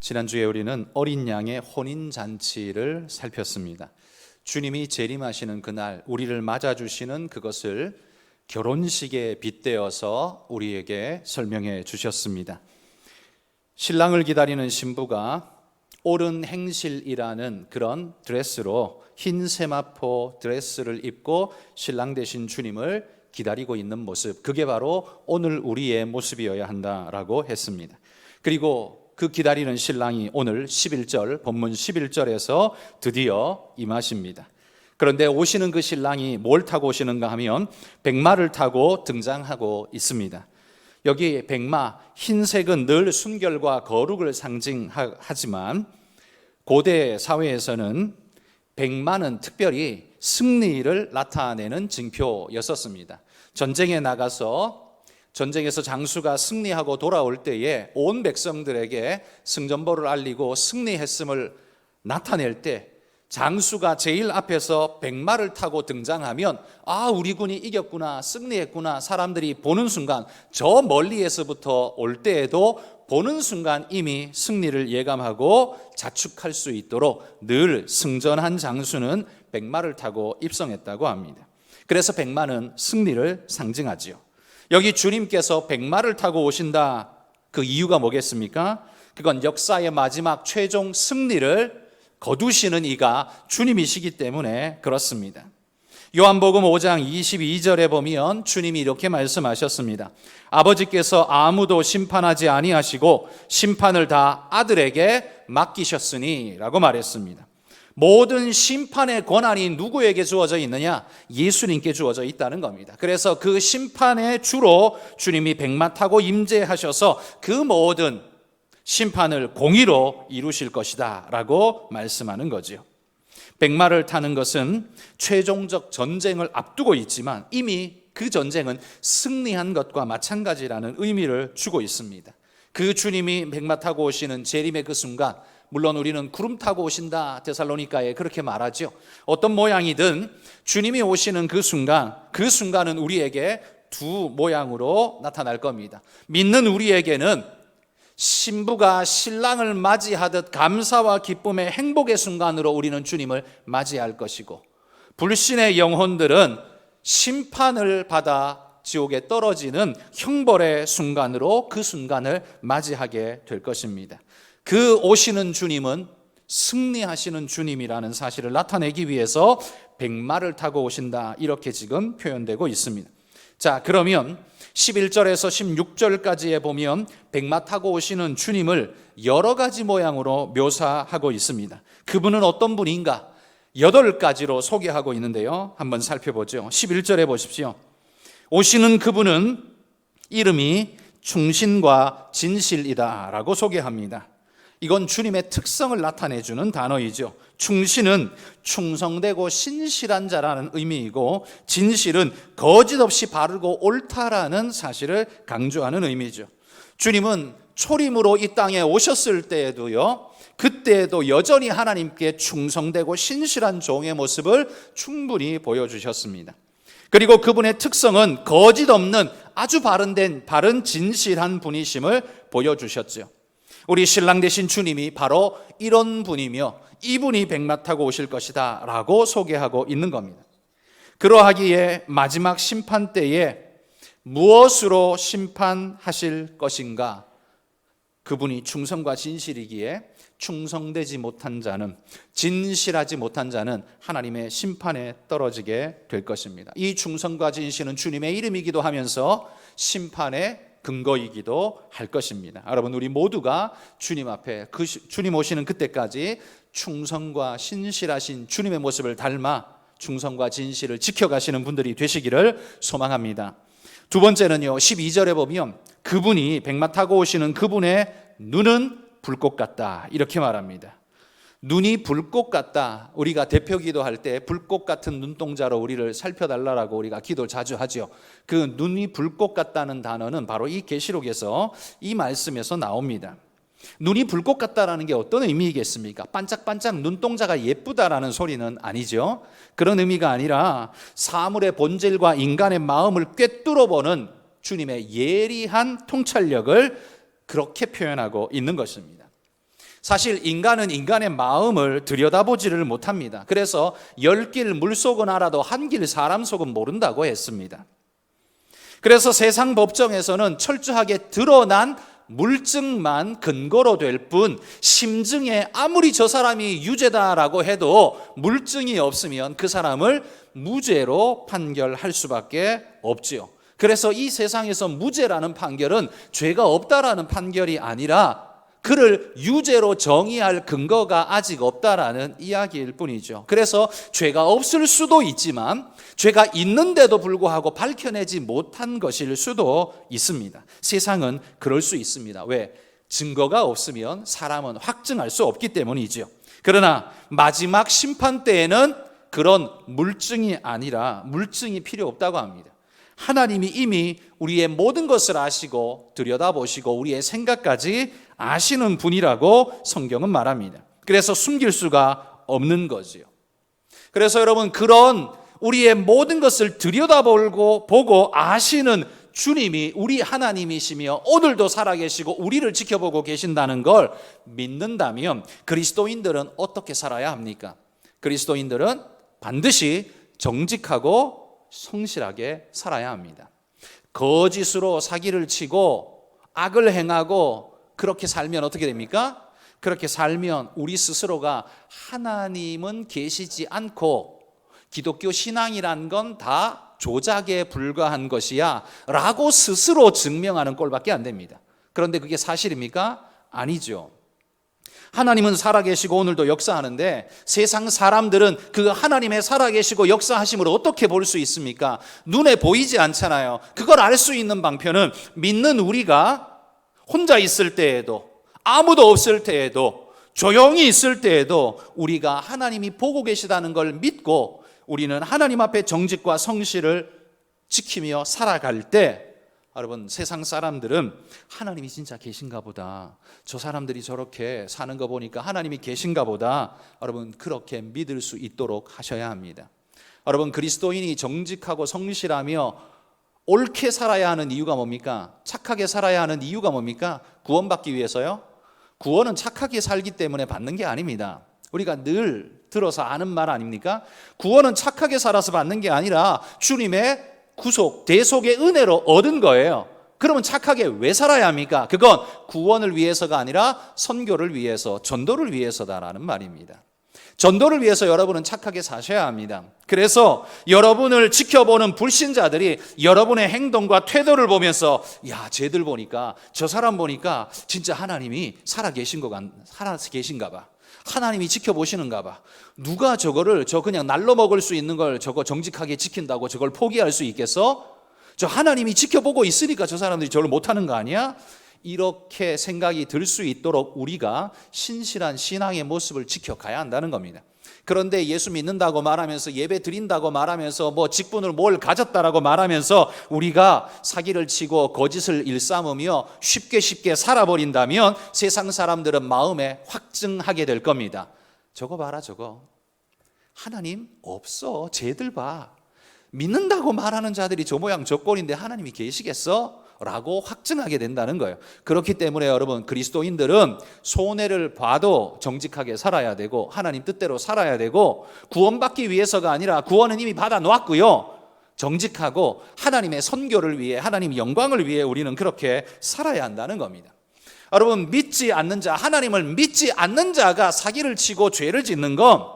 지난주에 우리는 어린 양의 혼인잔치를 살폈습니다. 주님이 재림하시는 그날 우리를 맞아주시는 그것을 결혼식에 빗대어서 우리에게 설명해 주셨습니다. 신랑을 기다리는 신부가 옳은 행실이라는 그런 드레스로 흰 세마포 드레스를 입고 신랑 되신 주님을 기다리고 있는 모습, 그게 바로 오늘 우리의 모습이어야 한다라고 했습니다. 그리고 그 기다리는 신랑이 오늘 11절, 본문 11절에서 드디어 임하십니다. 그런데 오시는 그 신랑이 뭘 타고 오시는가 하면 백마를 타고 등장하고 있습니다. 여기 백마, 흰색은 늘 순결과 거룩을 상징하지만 고대 사회에서는 백마는 특별히 승리를 나타내는 징표였었습니다. 전쟁에서 장수가 승리하고 돌아올 때에 온 백성들에게 승전보를 알리고 승리했음을 나타낼 때 장수가 제일 앞에서 백마를 타고 등장하면 우리 군이 이겼구나, 승리했구나, 사람들이 보는 순간, 저 멀리에서부터 올 때에도 보는 순간 이미 승리를 예감하고 자축할 수 있도록 늘 승전한 장수는 백마를 타고 입성했다고 합니다. 그래서 백마는 승리를 상징하지요. 여기 주님께서 백마를 타고 오신다, 그 이유가 뭐겠습니까? 그건 역사의 마지막 최종 승리를 거두시는 이가 주님이시기 때문에 그렇습니다. 요한복음 5장 22절에 보면 주님이 이렇게 말씀하셨습니다. 아버지께서 아무도 심판하지 아니하시고 심판을 다 아들에게 맡기셨으니 라고 말했습니다. 모든 심판의 권한이 누구에게 주어져 있느냐? 예수님께 주어져 있다는 겁니다. 그래서 그 심판의 주로 주님이 백마 타고 임재하셔서 그 모든 심판을 공의로 이루실 것이다 라고 말씀하는 거죠. 백마를 타는 것은 최종적 전쟁을 앞두고 있지만 이미 그 전쟁은 승리한 것과 마찬가지라는 의미를 주고 있습니다. 그 주님이 백마 타고 오시는 재림의 그 순간, 물론 우리는 구름 타고 오신다 데살로니가에 그렇게 말하죠. 어떤 모양이든 주님이 오시는 그 순간은 우리에게 두 모양으로 나타날 겁니다. 믿는 우리에게는 신부가 신랑을 맞이하듯 감사와 기쁨의 행복의 순간으로 우리는 주님을 맞이할 것이고, 불신의 영혼들은 심판을 받아 지옥에 떨어지는 형벌의 순간으로 그 순간을 맞이하게 될 것입니다. 그 오시는 주님은 승리하시는 주님이라는 사실을 나타내기 위해서 백마를 타고 오신다, 이렇게 지금 표현되고 있습니다. 자, 그러면 11절에서 16절까지에 보면 백마 타고 오시는 주님을 여러 가지 모양으로 묘사하고 있습니다. 그분은 어떤 분인가? 8가지로 소개하고 있는데요, 한번 살펴보죠. 11절에 보십시오. 오시는 그분은 이름이 충신과 진실이다 라고 소개합니다. 이건 주님의 특성을 나타내주는 단어이죠. 충신은 충성되고 신실한 자라는 의미이고, 진실은 거짓 없이 바르고 옳다라는 사실을 강조하는 의미죠. 주님은 초림으로 이 땅에 오셨을 때에도요, 그때에도 여전히 하나님께 충성되고 신실한 종의 모습을 충분히 보여주셨습니다. 그리고 그분의 특성은 거짓 없는 아주 바른 진실한 분이심을 보여주셨죠. 우리 신랑 되신 주님이 바로 이런 분이며 이분이 백마 타고 오실 것이다 라고 소개하고 있는 겁니다. 그러하기에 마지막 심판 때에 무엇으로 심판하실 것인가? 그분이 충성과 진실이기에 충성되지 못한 자는, 진실하지 못한 자는 하나님의 심판에 떨어지게 될 것입니다. 이 충성과 진실은 주님의 이름이기도 하면서 심판의 근거이기도 할 것입니다. 여러분, 우리 모두가 주님 앞에 주님 오시는 그때까지 충성과 신실하신 주님의 모습을 닮아 충성과 진실을 지켜가시는 분들이 되시기를 소망합니다. 두 번째는요, 12절에 보면 그분이 백마 타고 오시는 그분의 눈은 불꽃 같다, 이렇게 말합니다. 눈이 불꽃 같다. 우리가 대표 기도할 때 불꽃 같은 눈동자로 우리를 살펴달라고 우리가 기도 자주 하죠. 그 눈이 불꽃 같다는 단어는 바로 이 계시록에서, 이 말씀에서 나옵니다. 눈이 불꽃 같다라는 게 어떤 의미이겠습니까? 반짝반짝 눈동자가 예쁘다라는 소리는 아니죠. 그런 의미가 아니라 사물의 본질과 인간의 마음을 꿰뚫어보는 주님의 예리한 통찰력을 그렇게 표현하고 있는 것입니다. 사실 인간은 인간의 마음을 들여다보지를 못합니다. 그래서 10길 물속은 알아도 한 길 사람 속은 모른다고 했습니다. 그래서 세상 법정에서는 철저하게 드러난 물증만 근거로 될 뿐, 심증에 아무리 저 사람이 유죄다라고 해도 물증이 없으면 그 사람을 무죄로 판결할 수밖에 없지요. 그래서 이 세상에서 무죄라는 판결은 죄가 없다라는 판결이 아니라 그를 유죄로 정의할 근거가 아직 없다라는 이야기일 뿐이죠. 그래서 죄가 없을 수도 있지만 죄가 있는데도 불구하고 밝혀내지 못한 것일 수도 있습니다. 세상은 그럴 수 있습니다. 왜? 증거가 없으면 사람은 확증할 수 없기 때문이죠. 그러나 마지막 심판 때에는 그런 물증이 아니라 물증이 필요 없다고 합니다. 하나님이 이미 우리의 모든 것을 아시고 들여다보시고 우리의 생각까지 아시는 분이라고 성경은 말합니다. 그래서 숨길 수가 없는 거지요. 그래서 여러분, 그런 우리의 모든 것을 들여다보고 아시는 주님이 우리 하나님이시며 오늘도 살아계시고 우리를 지켜보고 계신다는 걸 믿는다면 그리스도인들은 어떻게 살아야 합니까? 그리스도인들은 반드시 정직하고 성실하게 살아야 합니다. 거짓으로 사기를 치고 악을 행하고 그렇게 살면 어떻게 됩니까? 그렇게 살면 우리 스스로가 하나님은 계시지 않고 기독교 신앙이란 건 다 조작에 불과한 것이야 라고 스스로 증명하는 꼴밖에 안 됩니다. 그런데 그게 사실입니까? 아니죠. 하나님은 살아계시고 오늘도 역사하는데 세상 사람들은 그 하나님의 살아계시고 역사하심을 어떻게 볼 수 있습니까? 눈에 보이지 않잖아요. 그걸 알 수 있는 방편은 믿는 우리가 혼자 있을 때에도 아무도 없을 때에도 조용히 있을 때에도 우리가 하나님이 보고 계시다는 걸 믿고 우리는 하나님 앞에 정직과 성실을 지키며 살아갈 때 여러분, 세상 사람들은 하나님이 진짜 계신가 보다, 저 사람들이 저렇게 사는 거 보니까 하나님이 계신가 보다, 여러분 그렇게 믿을 수 있도록 하셔야 합니다. 여러분, 그리스도인이 정직하고 성실하며 옳게 살아야 하는 이유가 뭡니까? 착하게 살아야 하는 이유가 뭡니까? 구원받기 위해서요? 구원은 착하게 살기 때문에 받는 게 아닙니다. 우리가 늘 들어서 아는 말 아닙니까? 구원은 착하게 살아서 받는 게 아니라 주님의 구속, 대속의 은혜로 얻은 거예요. 그러면 착하게 왜 살아야 합니까? 그건 구원을 위해서가 아니라 선교를 위해서, 전도를 위해서다라는 말입니다. 전도를 위해서 여러분은 착하게 사셔야 합니다. 그래서 여러분을 지켜보는 불신자들이 여러분의 행동과 태도를 보면서 야, 쟤들 보니까, 저 사람 보니까 진짜 하나님이 살아계신가 봐, 하나님이 지켜보시는가 봐, 누가 저거를 저 그냥 날로 먹을 수 있는 걸 저거 정직하게 지킨다고 저걸 포기할 수 있겠어? 저 하나님이 지켜보고 있으니까 저 사람들이 저걸 못하는 거 아니야? 이렇게 생각이 들 수 있도록 우리가 신실한 신앙의 모습을 지켜가야 한다는 겁니다. 그런데 예수 믿는다고 말하면서, 예배 드린다고 말하면서, 뭐 직분을 뭘 가졌다라고 말하면서 우리가 사기를 치고 거짓을 일삼으며 쉽게 살아버린다면 세상 사람들은 마음에 확증하게 될 겁니다. 저거 봐라, 저거 하나님 없어, 쟤들 봐, 믿는다고 말하는 자들이 저 모양 저 꼴인데 하나님이 계시겠어? 라고 확증하게 된다는 거예요. 그렇기 때문에 여러분, 그리스도인들은 손해를 봐도 정직하게 살아야 되고 하나님 뜻대로 살아야 되고, 구원받기 위해서가 아니라 구원은 이미 받아 놓았고요, 정직하고 하나님의 선교를 위해, 하나님 영광을 위해 우리는 그렇게 살아야 한다는 겁니다. 여러분, 믿지 않는 자, 하나님을 믿지 않는 자가 사기를 치고 죄를 짓는 건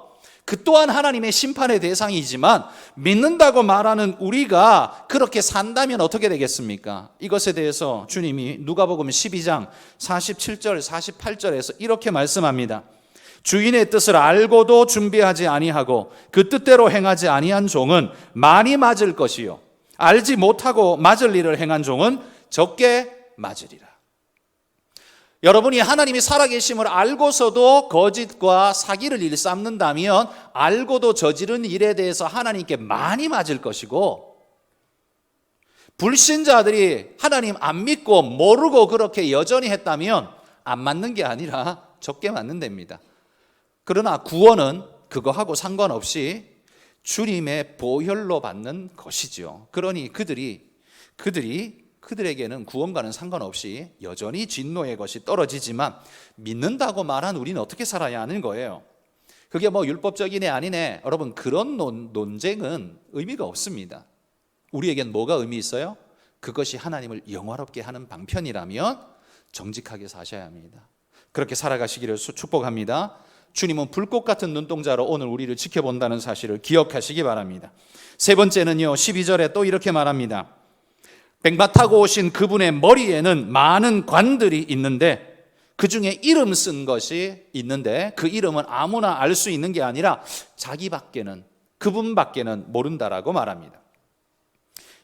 그 또한 하나님의 심판의 대상이지만 믿는다고 말하는 우리가 그렇게 산다면 어떻게 되겠습니까? 이것에 대해서 주님이 누가복음 12장 47절 48절에서 이렇게 말씀합니다. 주인의 뜻을 알고도 준비하지 아니하고 그 뜻대로 행하지 아니한 종은 많이 맞을 것이요, 알지 못하고 맞을 일을 행한 종은 적게 맞으리라. 여러분이 하나님이 살아계심을 알고서도 거짓과 사기를 일삼는다면 알고도 저지른 일에 대해서 하나님께 많이 맞을 것이고, 불신자들이 하나님 안 믿고 모르고 그렇게 여전히 했다면 안 맞는 게 아니라 적게 맞는답니다. 그러나 구원은 그거하고 상관없이 주님의 보혈로 받는 것이죠. 그러니 그들이 그들에게는 구원과는 상관없이 여전히 진노의 것이 떨어지지만 믿는다고 말한 우리는 어떻게 살아야 하는 거예요? 그게 뭐 율법적이네 아니네, 여러분 그런 논쟁은 의미가 없습니다. 우리에겐 뭐가 의미 있어요? 그것이 하나님을 영화롭게 하는 방편이라면 정직하게 사셔야 합니다. 그렇게 살아가시기를 축복합니다. 주님은 불꽃 같은 눈동자로 오늘 우리를 지켜본다는 사실을 기억하시기 바랍니다. 세 번째는요, 12절에 또 이렇게 말합니다. 백마 타고 오신 그분의 머리에는 많은 관들이 있는데 그 중에 이름 쓴 것이 있는데 그 이름은 아무나 알 수 있는 게 아니라 자기밖에는, 그분밖에는 모른다라고 말합니다.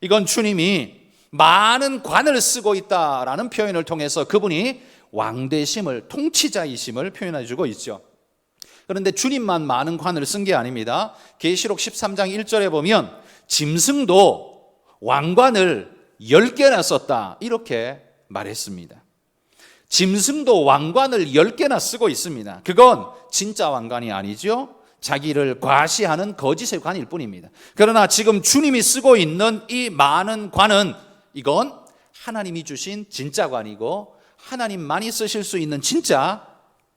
이건 주님이 많은 관을 쓰고 있다라는 표현을 통해서 그분이 왕되심을, 통치자이심을 표현해 주고 있죠. 그런데 주님만 많은 관을 쓴 게 아닙니다. 계시록 13장 1절에 보면 짐승도 왕관을 10개나 썼다 이렇게 말했습니다. 짐승도 왕관을 10개나 쓰고 있습니다. 그건 진짜 왕관이 아니죠. 자기를 과시하는 거짓의 관일 뿐입니다. 그러나 지금 주님이 쓰고 있는 이 많은 관은 이건 하나님이 주신 진짜 관이고 하나님만이 쓰실 수 있는 진짜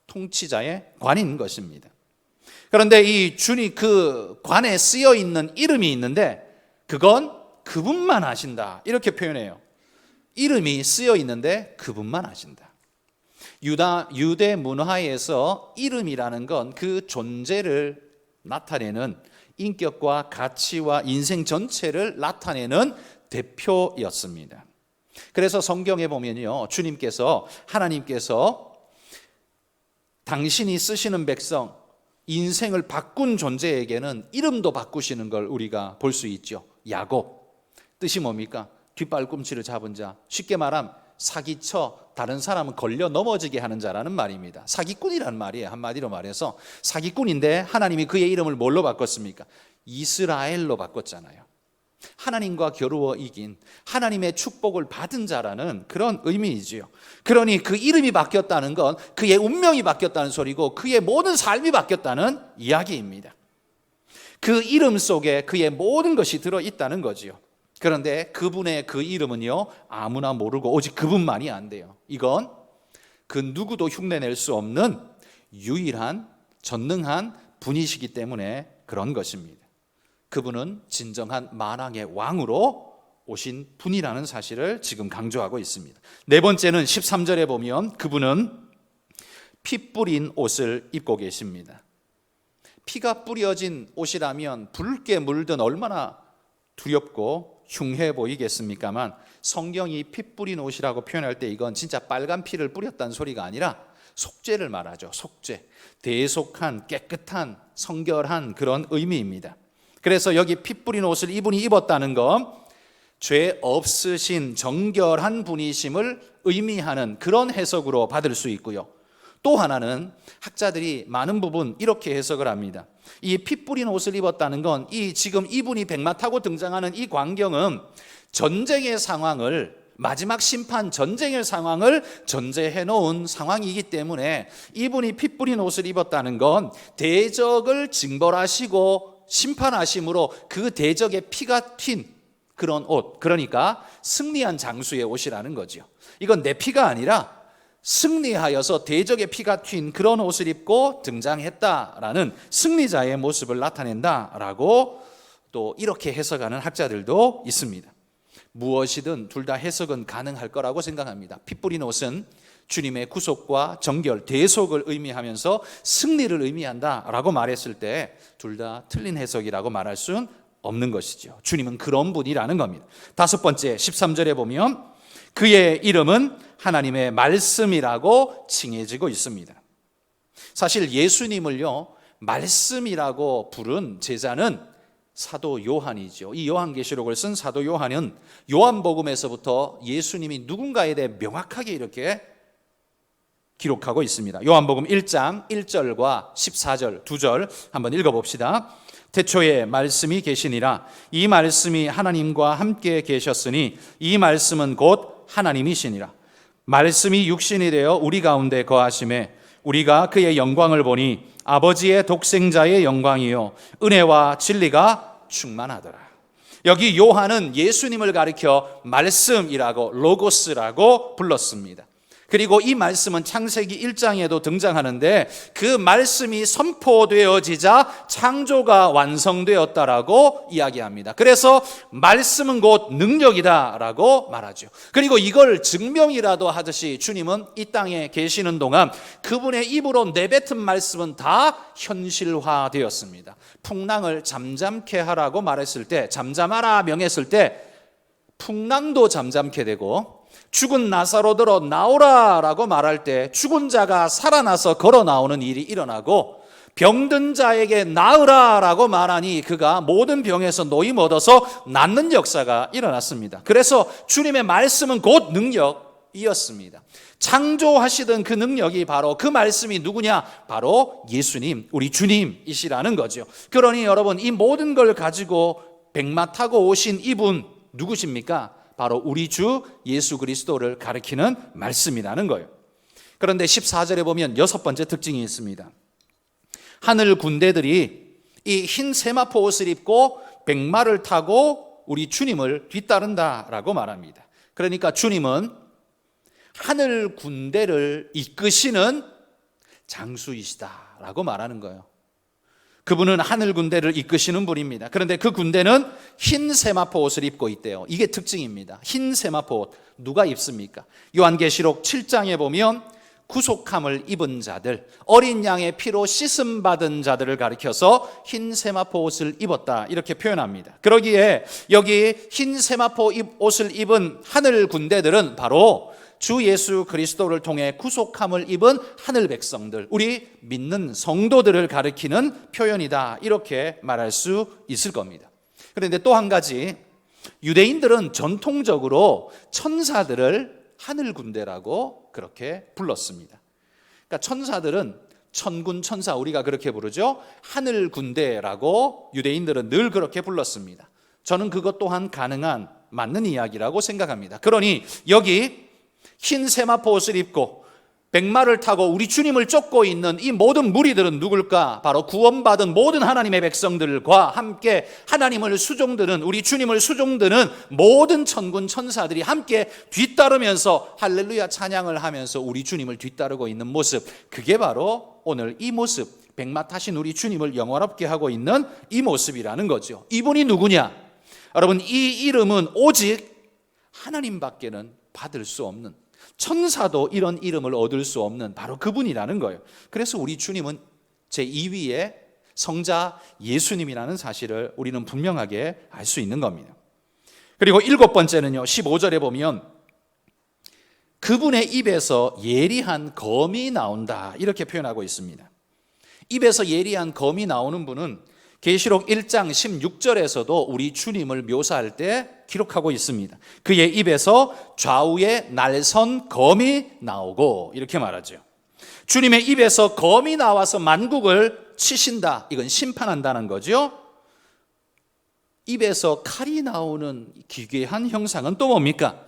통치자의 관인 것입니다. 그런데 이 주님 그 관에 쓰여 있는 이름이 있는데 그건 그분만 아신다 이렇게 표현해요. 이름이 쓰여 있는데 그분만 아신다. 유대 문화에서 이름이라는 건 그 존재를 나타내는, 인격과 가치와 인생 전체를 나타내는 대표였습니다. 그래서 성경에 보면요, 주님께서, 하나님께서 당신이 쓰시는 백성, 인생을 바꾼 존재에게는 이름도 바꾸시는 걸 우리가 볼 수 있죠. 야곱, 뜻이 뭡니까? 뒷발꿈치를 잡은 자, 쉽게 말하면 사기쳐 다른 사람은 걸려 넘어지게 하는 자라는 말입니다. 사기꾼이라는 말이에요. 한마디로 말해서 사기꾼인데 하나님이 그의 이름을 뭘로 바꿨습니까? 이스라엘로 바꿨잖아요. 하나님과 겨루어 이긴, 하나님의 축복을 받은 자라는 그런 의미이지요. 그러니 그 이름이 바뀌었다는 건 그의 운명이 바뀌었다는 소리고 그의 모든 삶이 바뀌었다는 이야기입니다. 그 이름 속에 그의 모든 것이 들어있다는 거지요. 그런데 그분의 그 이름은요, 아무나 모르고 오직 그분만이 안 돼요. 이건 그 누구도 흉내낼 수 없는 유일한 전능한 분이시기 때문에 그런 것입니다. 그분은 진정한 만왕의 왕으로 오신 분이라는 사실을 지금 강조하고 있습니다. 네 번째는 13절에 보면 그분은 피 뿌린 옷을 입고 계십니다. 피가 뿌려진 옷이라면 붉게 물든 얼마나 두렵고 흉해 보이겠습니까만 성경이 피 뿌린 옷이라고 표현할 때 이건 진짜 빨간 피를 뿌렸다는 소리가 아니라 속죄를 말하죠. 속죄, 대속한, 깨끗한, 성결한 그런 의미입니다. 그래서 여기 피 뿌린 옷을 이분이 입었다는 건 죄 없으신 정결한 분이심을 의미하는 그런 해석으로 받을 수 있고요. 또 하나는 학자들이 많은 부분 이렇게 해석을 합니다. 이 피 뿌린 옷을 입었다는 건 이 지금 이분이 백마 타고 등장하는 이 광경은 전쟁의 상황을, 마지막 심판 전쟁의 상황을 전제해 놓은 상황이기 때문에 이분이 피 뿌린 옷을 입었다는 건 대적을 징벌하시고 심판하심으로 그 대적의 피가 튄 그런 옷, 그러니까 승리한 장수의 옷이라는 거죠. 이건 내 피가 아니라 승리하여서 대적의 피가 튄 그런 옷을 입고 등장했다라는 승리자의 모습을 나타낸다라고 또 이렇게 해석하는 학자들도 있습니다. 무엇이든 둘 다 해석은 가능할 거라고 생각합니다. 피 뿌린 옷은 주님의 구속과 정결, 대속을 의미하면서 승리를 의미한다라고 말했을 때 둘 다 틀린 해석이라고 말할 수는 없는 것이죠. 주님은 그런 분이라는 겁니다. 다섯 번째 13절에 보면 그의 이름은 하나님의 말씀이라고 칭해지고 있습니다. 사실 예수님을요, 말씀이라고 부른 제자는 사도 요한이죠. 이 요한계시록을 쓴 사도 요한은 요한복음에서부터 예수님이 누군가에 대해 명확하게 이렇게 기록하고 있습니다. 요한복음 1장 1절과 14절 2절 한번 읽어봅시다. 태초에 말씀이 계시니라. 이 말씀이 하나님과 함께 계셨으니 이 말씀은 곧 하나님이시니라. 말씀이 육신이 되어 우리 가운데 거하심에 우리가 그의 영광을 보니 아버지의 독생자의 영광이요 은혜와 진리가 충만하더라. 여기 요한은 예수님을 가리켜 말씀이라고, 로고스라고 불렀습니다. 그리고 이 말씀은 창세기 1장에도 등장하는데 그 말씀이 선포되어지자 창조가 완성되었다라고 이야기합니다. 그래서 말씀은 곧 능력이다라고 말하죠. 그리고 이걸 증명이라도 하듯이 주님은 이 땅에 계시는 동안 그분의 입으로 내뱉은 말씀은 다 현실화되었습니다. 풍랑을 잠잠케 하라고 말했을 때, 잠잠하라 명했을 때 풍랑도 잠잠케 되고, 죽은 나사로들어 나오라라고 말할 때 죽은 자가 살아나서 걸어 나오는 일이 일어나고, 병든 자에게 나으라라고 말하니 그가 모든 병에서 노임 얻어서 낫는 역사가 일어났습니다. 그래서 주님의 말씀은 곧 능력이었습니다. 창조하시던 그 능력이 바로, 그 말씀이 누구냐? 바로 예수님, 우리 주님이시라는 거죠. 그러니 여러분, 이 모든 걸 가지고 백마 타고 오신 이분 누구십니까? 바로 우리 주 예수 그리스도를 가리키는 말씀이라는 거예요. 그런데 14절에 보면 6번째 특징이 있습니다. 하늘 군대들이 이 흰 세마포 옷을 입고 백마를 타고 우리 주님을 뒤따른다라고 말합니다. 그러니까 주님은 하늘 군대를 이끄시는 장수이시다라고 말하는 거예요. 그분은 하늘 군대를 이끄시는 분입니다. 그런데 그 군대는 흰 세마포 옷을 입고 있대요. 이게 특징입니다. 흰 세마포 옷, 누가 입습니까? 요한계시록 7장에 보면 구속함을 입은 자들, 어린 양의 피로 씻음 받은 자들을 가리켜서 흰 세마포 옷을 입었다, 이렇게 표현합니다. 그러기에 여기 흰 세마포 옷을 입은 하늘 군대들은 바로 주 예수 그리스도를 통해 구속함을 입은 하늘 백성들, 우리 믿는 성도들을 가리키는 표현이다, 이렇게 말할 수 있을 겁니다. 그런데 또 한 가지, 유대인들은 전통적으로 천사들을 하늘 군대라고 그렇게 불렀습니다. 그러니까 천사들은 천군 천사, 우리가 그렇게 부르죠. 하늘 군대라고 유대인들은 늘 그렇게 불렀습니다. 저는 그것 또한 가능한, 맞는 이야기라고 생각합니다. 그러니 여기 흰 세마포 옷을 입고 백마를 타고 우리 주님을 쫓고 있는 이 모든 무리들은 누굴까? 바로 구원받은 모든 하나님의 백성들과 함께 하나님을 수종드는, 우리 주님을 수종드는 모든 천군 천사들이 함께 뒤따르면서 할렐루야 찬양을 하면서 우리 주님을 뒤따르고 있는 모습, 그게 바로 오늘 이 모습, 백마 타신 우리 주님을 영화롭게 하고 있는 이 모습이라는 거죠. 이분이 누구냐? 여러분, 이 이름은 오직 하나님밖에는 받을 수 없는, 천사도 이런 이름을 얻을 수 없는 바로 그분이라는 거예요. 그래서 우리 주님은 제2위의 성자 예수님이라는 사실을 우리는 분명하게 알 수 있는 겁니다. 그리고 7번째는요, 15절에 보면 그분의 입에서 예리한 검이 나온다, 이렇게 표현하고 있습니다. 입에서 예리한 검이 나오는 분은 계시록 1장 16절에서도 우리 주님을 묘사할 때 기록하고 있습니다. 그의 입에서 좌우에 날선 검이 나오고, 이렇게 말하죠. 주님의 입에서 검이 나와서 만국을 치신다, 이건 심판한다는 거죠. 입에서 칼이 나오는 기괴한 형상은 또 뭡니까?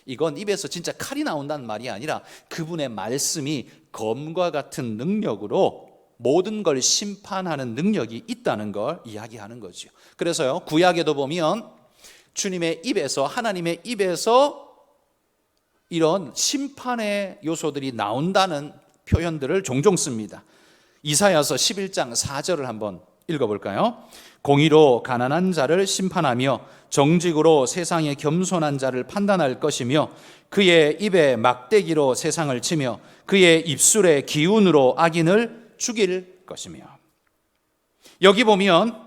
이건 입에서 진짜 칼이 나온다는 말이 아니라 그분의 말씀이 검과 같은 능력으로 모든 걸 심판하는 능력이 있다는 걸 이야기하는 거죠. 그래서요, 구약에도 보면 주님의 입에서, 하나님의 입에서 이런 심판의 요소들이 나온다는 표현들을 종종 씁니다. 이사야서 11장 4절을 한번 읽어볼까요? 공의로 가난한 자를 심판하며 정직으로 세상의 겸손한 자를 판단할 것이며 그의 입에 막대기로 세상을 치며 그의 입술의 기운으로 악인을 죽일 것이며. 여기 보면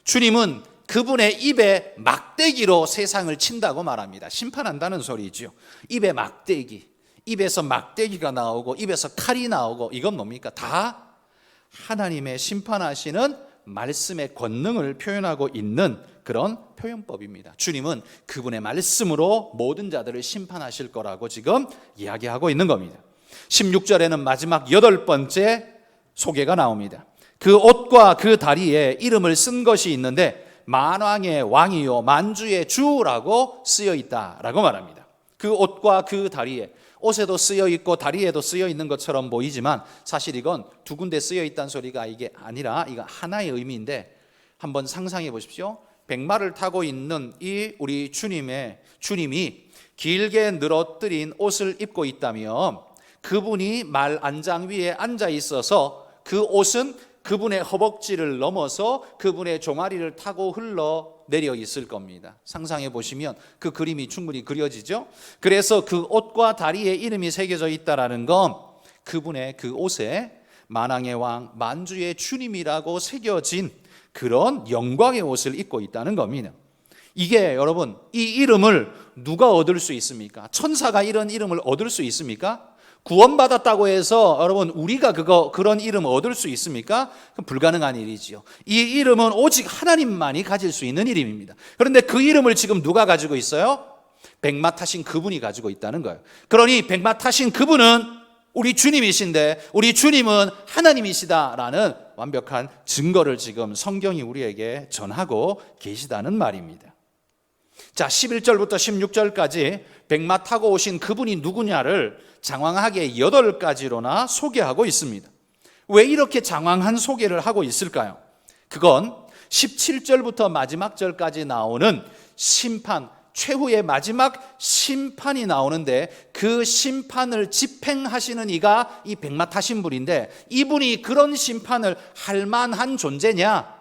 주님은 그분의 입에 막대기로 세상을 친다고 말합니다. 심판한다는 소리죠. 입에 막대기, 입에서 막대기가 나오고 입에서 칼이 나오고, 이건 뭡니까? 다 하나님의 심판하시는 말씀의 권능을 표현하고 있는 그런 표현법입니다. 주님은 그분의 말씀으로 모든 자들을 심판하실 거라고 지금 이야기하고 있는 겁니다. 16절에는 마지막 8번째 소개가 나옵니다. 그 옷과 그 다리에 이름을 쓴 것이 있는데 만왕의 왕이요 만주의 주라고 쓰여 있다라고 말합니다. 그 옷과 그 다리에, 옷에도 쓰여 있고 다리에도 쓰여 있는 것처럼 보이지만 사실 이건 두 군데 쓰여 있다는 소리가 이게 아니라 이거 하나의 의미인데, 한번 상상해 보십시오. 백마를 타고 있는 이 우리 주님이 길게 늘어뜨린 옷을 입고 있다면 그분이 말 안장 위에 앉아 있어서 그 옷은 그분의 허벅지를 넘어서 그분의 종아리를 타고 흘러내려 있을 겁니다. 상상해 보시면 그 그림이 충분히 그려지죠. 그래서 그 옷과 다리에 이름이 새겨져 있다는 건 그분의 그 옷에 만왕의 왕 만주의 주님이라고 새겨진 그런 영광의 옷을 입고 있다는 겁니다. 이게 여러분, 이 이름을 누가 얻을 수 있습니까? 천사가 이런 이름을 얻을 수 있습니까? 구원받았다고 해서 여러분 우리가 그런 이름 얻을 수 있습니까? 그건 불가능한 일이지요. 이 이름은 오직 하나님만이 가질 수 있는 이름입니다. 그런데 그 이름을 지금 누가 가지고 있어요? 백마 타신 그분이 가지고 있다는 거예요. 그러니 백마 타신 그분은 우리 주님이신데 우리 주님은 하나님이시다라는 완벽한 증거를 지금 성경이 우리에게 전하고 계시다는 말입니다. 자, 11절부터 16절까지 백마 타고 오신 그분이 누구냐를 장황하게 8가지로나 소개하고 있습니다. 왜 이렇게 장황한 소개를 하고 있을까요? 그건 17절부터 마지막 절까지 나오는 심판, 최후의 마지막 심판이 나오는데 그 심판을 집행하시는 이가 이 백마 타신 분인데 이분이 그런 심판을 할 만한 존재냐?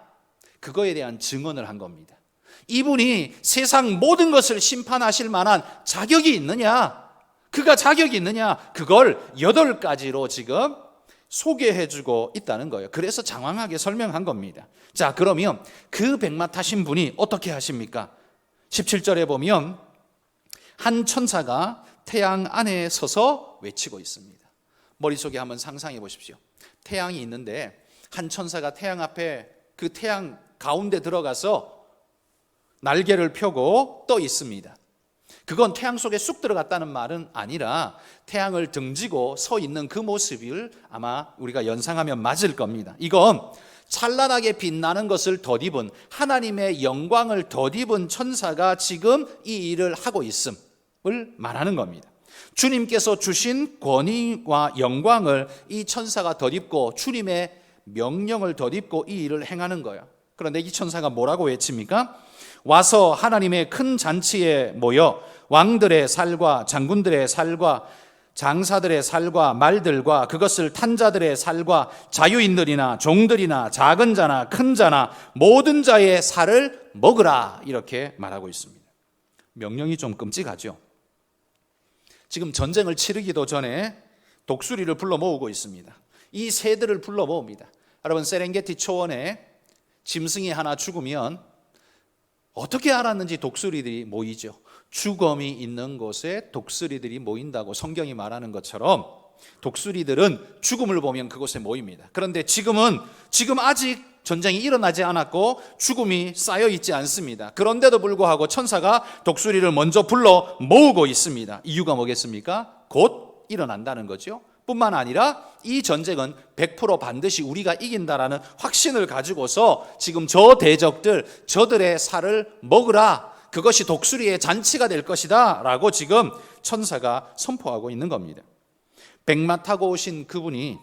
그거에 대한 증언을 한 겁니다. 이분이 세상 모든 것을 심판하실 만한 자격이 있느냐? 그가 자격이 있느냐? 그걸 8가지로 지금 소개해주고 있다는 거예요. 그래서 장황하게 설명한 겁니다. 자, 그러면 그 백마 타신 분이 어떻게 하십니까? 17절에 보면 한 천사가 태양 안에 서서 외치고 있습니다. 머릿속에 한번 상상해 보십시오. 태양이 있는데 한 천사가 태양 앞에 그 태양 가운데 들어가서 날개를 펴고 떠 있습니다. 그건 태양 속에 쑥 들어갔다는 말은 아니라 태양을 등지고 서 있는 그 모습을 아마 우리가 연상하면 맞을 겁니다. 이건 찬란하게 빛나는 것을 덧입은 하나님의 영광을 덧입은 천사가 지금 이 일을 하고 있음을 말하는 겁니다. 주님께서 주신 권위와 영광을 이 천사가 덧입고 주님의 명령을 덧입고 이 일을 행하는 거예요. 그런데 이 천사가 뭐라고 외칩니까? 와서 하나님의 큰 잔치에 모여 왕들의 살과 장군들의 살과 장사들의 살과 말들과 그것을 탄 자들의 살과 자유인들이나 종들이나 작은 자나 큰 자나 모든 자의 살을 먹으라, 이렇게 말하고 있습니다. 명령이 좀 끔찍하죠. 지금 전쟁을 치르기도 전에 독수리를 불러 모으고 있습니다. 이 새들을 불러 모읍니다. 여러분, 세렝게티 초원에 짐승이 하나 죽으면 어떻게 알았는지 독수리들이 모이죠. 죽음이 있는 곳에 독수리들이 모인다고 성경이 말하는 것처럼 독수리들은 죽음을 보면 그곳에 모입니다. 그런데 지금 아직 전쟁이 일어나지 않았고 죽음이 쌓여 있지 않습니다. 그런데도 불구하고 천사가 독수리를 먼저 불러 모으고 있습니다. 이유가 뭐겠습니까? 곧 일어난다는 거죠. 뿐만 아니라 이 전쟁은 100% 반드시 우리가 이긴다라는 확신을 가지고서 지금 저 대적들, 저들의 살을 먹으라, 그것이 독수리의 잔치가 될 것이다 라고 지금 천사가 선포하고 있는 겁니다. 백마 타고 오신 그분이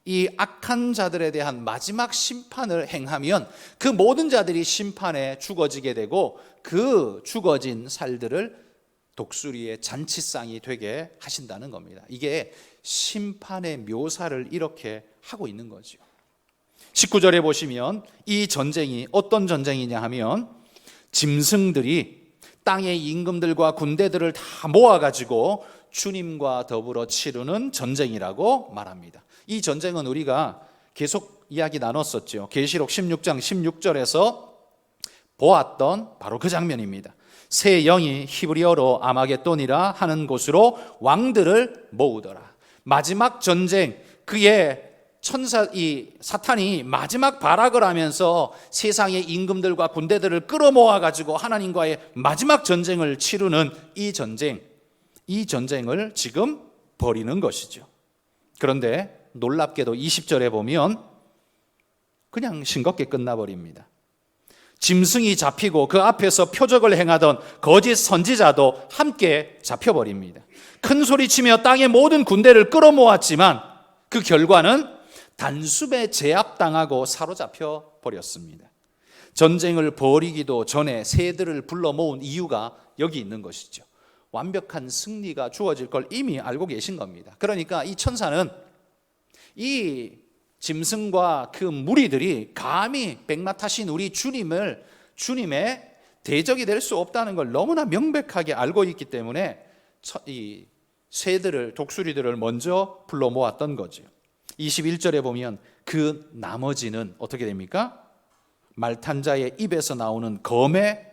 이 악한 자들에 대한 마지막 심판을 행하면 그 모든 자들이 심판에 죽어지게 되고 그 죽어진 살들을 독수리의 잔치상이 되게 하신다는 겁니다. 이게 심판의 묘사를 이렇게 하고 있는 거죠. 19절에 보시면 이 전쟁이 어떤 전쟁이냐 하면 짐승들이 땅의 임금들과 군대들을 다 모아가지고 주님과 더불어 치르는 전쟁이라고 말합니다. 이 전쟁은 우리가 계속 이야기 나눴었죠. 계시록 16장 16절에서 보았던 바로 그 장면입니다. 새 영이 히브리어로 아마겟돈이라 하는 곳으로 왕들을 모으더라. 마지막 전쟁, 그의 이 사탄이 마지막 발악을 하면서 세상의 임금들과 군대들을 끌어모아 가지고 하나님과의 마지막 전쟁을 치르는 이 전쟁을 지금 벌이는 것이죠. 그런데 놀랍게도 20절에 보면 그냥 싱겁게 끝나버립니다. 짐승이 잡히고 그 앞에서 표적을 행하던 거짓 선지자도 함께 잡혀버립니다. 큰 소리치며 땅의 모든 군대를 끌어모았지만 그 결과는 단숨에 제압당하고 사로잡혀 버렸습니다. 전쟁을 벌이기도 전에 새들을 불러 모은 이유가 여기 있는 것이죠. 완벽한 승리가 주어질 걸 이미 알고 계신 겁니다. 그러니까 이 천사는 이 짐승과 그 무리들이 감히 백마 타신 우리 주님의 대적이 될 수 없다는 걸 너무나 명백하게 알고 있기 때문에 이 새들을, 독수리들을 먼저 불러 모았던 거죠. 21절에 보면 그 나머지는 어떻게 됩니까? 말탄 자의 입에서 나오는 검에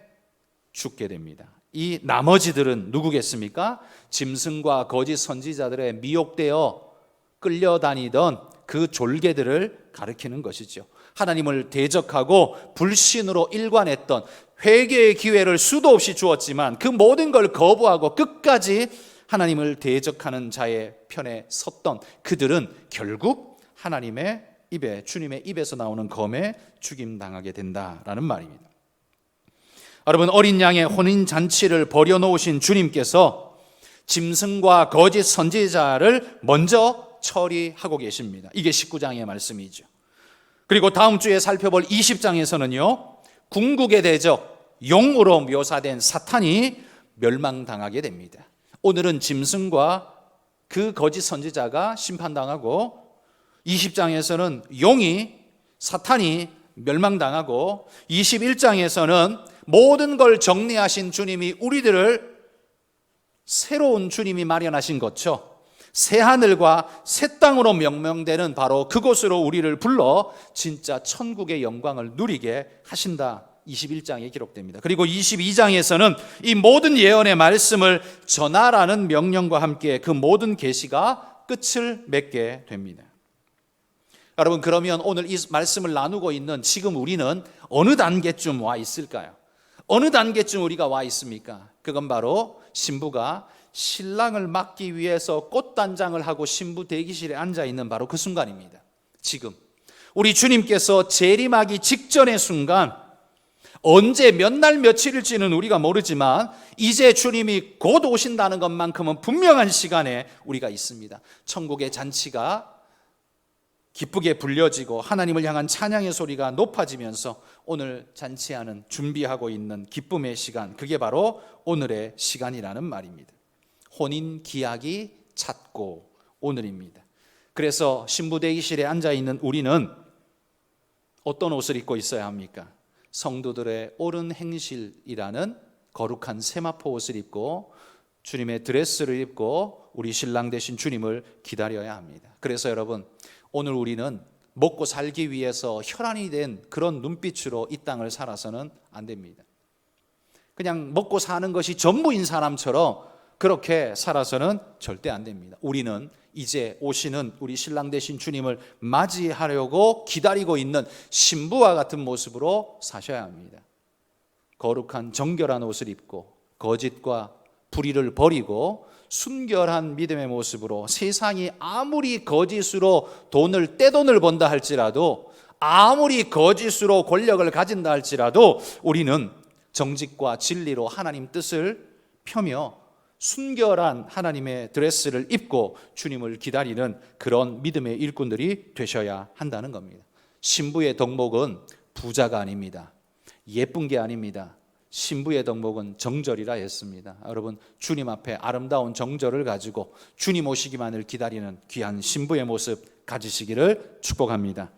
죽게 됩니다. 이 나머지들은 누구겠습니까? 짐승과 거짓 선지자들의 미혹되어 끌려다니던 그 졸개들을 가리키는 것이죠. 하나님을 대적하고 불신으로 일관했던, 회개의 기회를 수도 없이 주었지만 그 모든 걸 거부하고 끝까지 하나님을 대적하는 자의 편에 섰던 그들은 결국 하나님의 입에, 주님의 입에서 나오는 검에 죽임당하게 된다라는 말입니다. 여러분, 어린 양의 혼인잔치를 벌여놓으신 주님께서 짐승과 거짓 선지자를 먼저 처리하고 계십니다. 이게 19장의 말씀이죠. 그리고 다음 주에 살펴볼 20장에서는요, 궁극의 대적, 용으로 묘사된 사탄이 멸망당하게 됩니다. 오늘은 짐승과 그 거짓 선지자가 심판당하고 20장에서는 용이, 사탄이 멸망당하고 21장에서는 모든 걸 정리하신 주님이 우리들을 새로운 주님이 마련하신 것죠. 새 하늘과 새 땅으로 명명되는 바로 그곳으로 우리를 불러 진짜 천국의 영광을 누리게 하신다. 21장에 기록됩니다. 그리고 22장에서는 이 모든 예언의 말씀을 전하라는 명령과 함께 그 모든 계시가 끝을 맺게 됩니다. 여러분, 그러면 오늘 이 말씀을 나누고 있는 지금 우리는 어느 단계쯤 와 있을까요? 어느 단계쯤 우리가 와 있습니까? 그건 바로 신부가 신랑을 맞기 위해서 꽃단장을 하고 신부 대기실에 앉아 있는 바로 그 순간입니다. 지금 우리 주님께서 재림하기 직전의 순간, 언제 몇 날 며칠일지는 우리가 모르지만 이제 주님이 곧 오신다는 것만큼은 분명한 시간에 우리가 있습니다. 천국의 잔치가 기쁘게 불려지고 하나님을 향한 찬양의 소리가 높아지면서 오늘 잔치하는, 준비하고 있는 기쁨의 시간, 그게 바로 오늘의 시간이라는 말입니다. 혼인 기약이 찼고 오늘입니다. 그래서 신부 대기실에 앉아있는 우리는 어떤 옷을 입고 있어야 합니까? 성도들의 옳은 행실이라는 거룩한 세마포 옷을 입고 주님의 드레스를 입고 우리 신랑 되신 주님을 기다려야 합니다. 그래서 여러분, 오늘 우리는 먹고 살기 위해서 혈안이 된 그런 눈빛으로 이 땅을 살아서는 안 됩니다. 그냥 먹고 사는 것이 전부인 사람처럼 그렇게 살아서는 절대 안 됩니다. 우리는 이제 오시는 우리 신랑 되신 주님을 맞이하려고 기다리고 있는 신부와 같은 모습으로 사셔야 합니다. 거룩한 정결한 옷을 입고 거짓과 불의를 버리고 순결한 믿음의 모습으로, 세상이 아무리 거짓으로 떼돈을 번다 할지라도, 아무리 거짓으로 권력을 가진다 할지라도 우리는 정직과 진리로 하나님 뜻을 펴며 순결한 하나님의 드레스를 입고 주님을 기다리는 그런 믿음의 일꾼들이 되셔야 한다는 겁니다. 신부의 덕목은 부자가 아닙니다. 예쁜 게 아닙니다. 신부의 덕목은 정절이라 했습니다. 여러분, 주님 앞에 아름다운 정절을 가지고 주님 오시기만을 기다리는 귀한 신부의 모습 가지시기를 축복합니다.